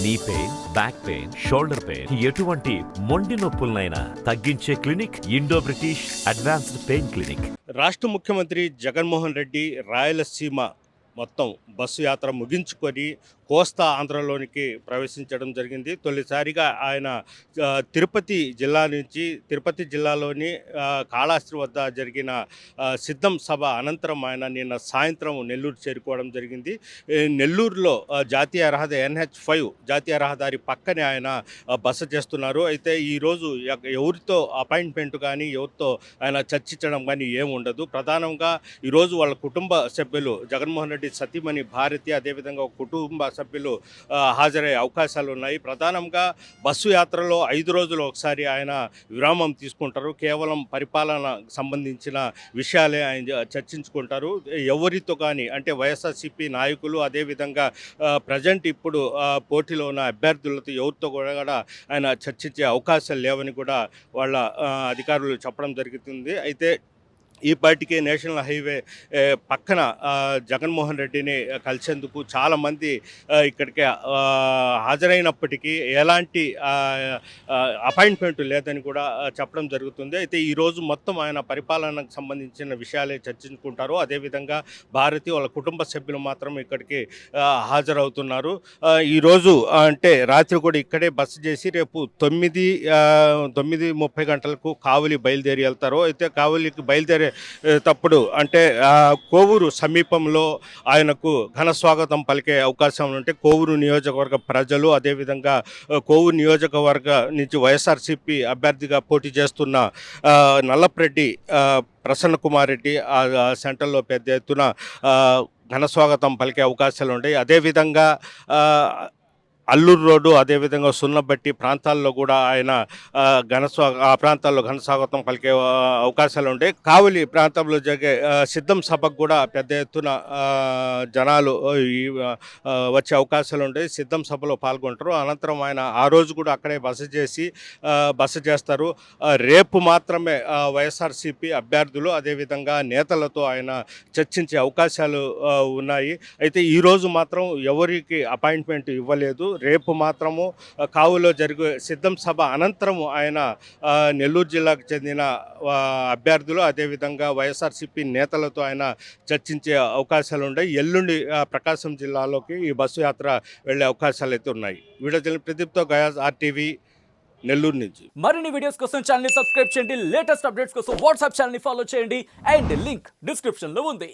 Knee pain, back pain, shoulder pain, ఎటువంటి మొండి నొప్పులనైనా తగ్గించే clinic Indo British advanced pain clinic. రాష్ట్ర ముఖ్యమంత్రి జగన్మోహన్ రెడ్డి రాయలసీమ మొత్తం బస్సు యాత్ర ముగించుకొని కోస్తా ఆంధ్రలోనికి ప్రవేశించడం జరిగింది. తొలిసారిగా ఆయన తిరుపతి జిల్లాలోని కాళహస్తి వద్ద జరిగిన సిద్ధం సభ అనంతరం ఆయన నిన్న సాయంత్రం నెల్లూరు చేరుకోవడం జరిగింది. నెల్లూరులో జాతీయ రహదారి NH5 జాతీయ రహదారి పక్కనే ఆయన బస చేస్తున్నారు. అయితే ఈరోజు ఎవరితో అపాయింట్మెంట్ కానీ ఎవరితో ఆయన చర్చించడం కానీ ఏముండదు. ప్రధానంగా ఈరోజు వాళ్ళ కుటుంబ సభ్యులు జగన్మోహన్ రెడ్డి సతీమణి భారతి, అదేవిధంగా కుటుంబ సభ్యులు హాజరయ్యే అవకాశాలు ఉన్నాయి. ప్రధానంగా బస్సు యాత్రలో 5 రోజులు ఒకసారి ఆయన విరామం తీసుకుంటారు. కేవలం పరిపాలన సంబంధించిన విషయాలే ఆయన చర్చించుకుంటారు. ఎవరితో కానీ అంటే వైఎస్ఆర్సీపీ నాయకులు, అదేవిధంగా ప్రజెంట్ ఇప్పుడు పోటీలో ఉన్న అభ్యర్థులతో ఎవరితో కూడా ఆయన చర్చించే అవకాశాలు లేవని కూడా వాళ్ళ అధికారులు చెప్పడం జరుగుతుంది. అయితే ఈ పార్టీకి నేషనల్ హైవే పక్కన జగన్మోహన్ రెడ్డిని కలిసేందుకు చాలామంది ఇక్కడికి హాజరైనప్పటికీ ఎలాంటి అపాయింట్మెంట్ లేదని కూడా చెప్పడం జరుగుతుంది. అయితే ఈరోజు మొత్తం ఆయన పరిపాలనకు సంబంధించిన విషయాలే చర్చించుకుంటారు. అదేవిధంగా భారతి వాళ్ళ కుటుంబ సభ్యులు మాత్రం ఇక్కడికి హాజరవుతున్నారు. ఈరోజు అంటే రాత్రి కూడా ఇక్కడే బస చేసి రేపు 9:30 గంటలకు కావలి బయలుదేరి వెళ్తారు. అయితే కావలికి బయలుదేరే తప్పుడు అంటే కోవూరు సమీపంలో ఆయనకు ఘన స్వాగతం పలికే అవకాశం ఉంటే కోవూరు నియోజకవర్గ ప్రజలు, అదేవిధంగా కోవూరు నియోజకవర్గ నుంచి వైఎస్ఆర్సీపీ అభ్యర్థిగా పోటీ చేస్తున్న నల్లప్రెడ్డి ప్రసన్న కుమార్ రెడ్డి ఆ సెంటర్లో పెద్ద ఎత్తున ఘన స్వాగతం పలికే అవకాశాలు ఉంటాయి. అదేవిధంగా అల్లూరు రోడ్డు, అదేవిధంగా సున్నబట్టి ప్రాంతాల్లో కూడా ఆయన ఆ ప్రాంతాల్లో ఘన స్వాగతం పలికే అవకాశాలు ఉంటాయి. కావలి ప్రాంతంలో జరిగే సిద్ధం సభకు కూడా పెద్ద ఎత్తున జనాలు వచ్చే అవకాశాలు ఉంటాయి. సిద్ధం సభలో పాల్గొంటారు. అనంతరం ఆయన ఆ రోజు కూడా అక్కడే బస చేస్తారు. రేపు మాత్రమే వైఎస్ఆర్సీపీ అభ్యర్థులు, అదేవిధంగా నేతలతో ఆయన చర్చించే అవకాశాలు ఉన్నాయి. అయితే ఈరోజు మాత్రం ఎవరికి అపాయింట్మెంట్ ఇవ్వలేదు. రేపు మాత్రము కావులో జరిగే సిద్ధం సభ అనంతరము ఆయన నెల్లూరు జిల్లాకు చెందిన అభ్యర్థులు, అదేవిధంగా వైఎస్ఆర్సీపీ నేతలతో ఆయన చర్చించే అవకాశాలు ఉన్నాయి. ఎల్లుండి ప్రకాశం జిల్లాలోకి ఈ బస్సు యాత్ర వెళ్ళే అవకాశాలు అయితే ఉన్నాయి. వీడియో ప్రదీప్తో గయాజ్, RTV నెల్లూరు నుంచి. మరిన్ని వీడియోస్ కోసం ఛానల్ ని సబ్స్క్రైబ్ చేయండి. లేటెస్ట్ అప్డేట్స్ కోసం వాట్సాప్ ఛానల్ ని ఫాలో చేయండి. అండ్ లింక్ డిస్క్రిప్షన్ లో ఉంది.